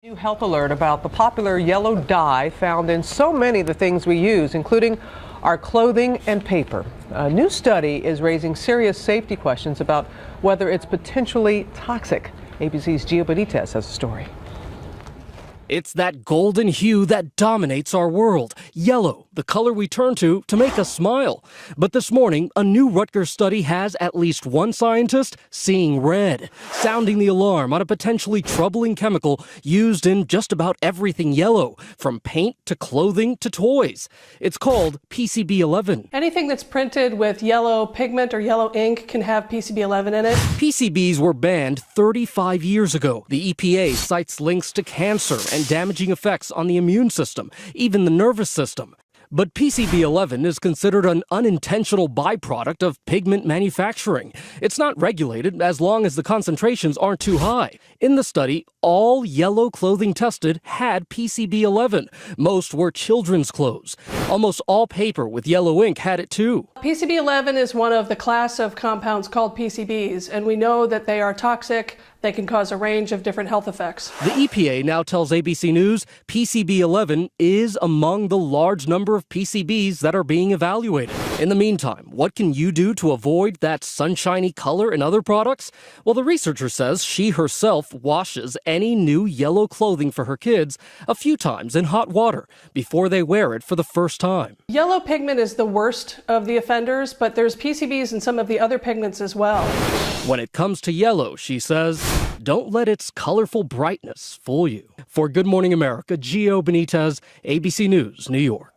New health alert about the popular yellow dye found in so many of the things we use, including our clothing and paper. A new study is raising serious safety questions about whether it's potentially toxic. ABC's Gio Benitez has a story. It's that golden hue that dominates our world. Yellow, the color we turn to make us smile. But this morning, a new Rutgers study has at least one scientist seeing red, sounding the alarm on a potentially troubling chemical used in just about everything yellow, from paint to clothing to toys. It's called PCB11. Anything that's printed with yellow pigment or yellow ink can have PCB11 in it. PCBs were banned 35 years ago. The EPA cites links to cancer and damaging effects on the immune system, even the nervous system. But PCB11 is considered an unintentional byproduct of pigment manufacturing. It's not regulated as long as the concentrations aren't too high. In the study, all yellow clothing tested had PCB11. Most were children's clothes. Almost all paper with yellow ink had it too. PCB11 is one of the class of compounds called PCBs, and we know that they are toxic. They can cause a range of different health effects. The EPA now tells ABC News PCB11 is among the large number of PCBs that are being evaluated. In the meantime, what can you do to avoid that sunshiny color in other products? Well, the researcher says she herself washes any new yellow clothing for her kids a few times in hot water before they wear it for the first time. Yellow pigment is the worst of the offenders, but there's PCBs in some of the other pigments as well. When it comes to yellow, she says, don't let its colorful brightness fool you. For Good Morning America, Gio Benitez, ABC News, New York.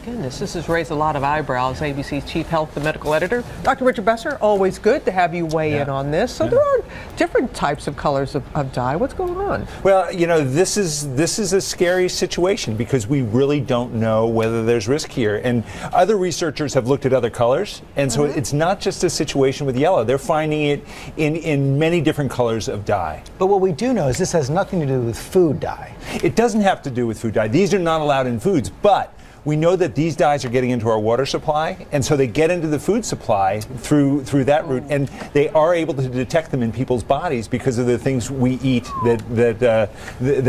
Goodness, this has raised a lot of eyebrows. ABC's chief health and medical editor, Dr. Richard Besser, always good to have you weigh in on this. So there are different types of colors of dye. What's going on? Well, you know, this is a scary situation because we really don't know whether there's risk here. And other researchers have looked at other colors, and so it's not just a situation with yellow. They're finding it in many different colors of dye. But what we do know is this has nothing to do with food dye. It doesn't have to do with food dye. These are not allowed in foods, but we know that these dyes are getting into our water supply, and so they get into the food supply through that route, and they are able to detect them in people's bodies because of the things we eat that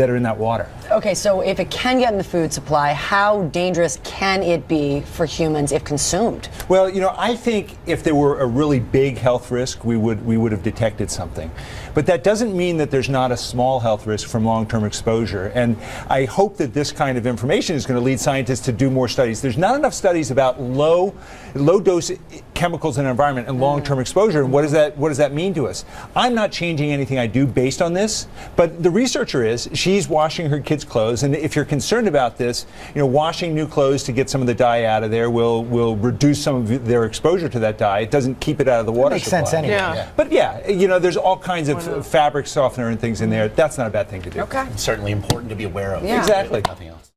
are in that water. Okay, so if it can get in the food supply, how dangerous can it be for humans if consumed? Well, you know, I think if there were a really big health risk, we would have detected something. But that doesn't mean that there's not a small health risk from long-term exposure. And I hope that this kind of information is going to lead scientists to do more studies. There's not enough studies about low dose chemicals in our environment and long-term exposure. And what does that mean to us? I'm not changing anything I do based on this, but the researcher is. She's washing her kids' clothes, and if you're concerned about this, you know, washing new clothes to get some of the dye out of there will reduce some of their exposure to that dye. It doesn't keep it out of the water supply. Makes sense anyway. Yeah. But yeah, you know, there's all kinds of fabric softener and things in there. That's not a bad thing to do. Okay. It's certainly important to be aware of. Exactly. Nothing else.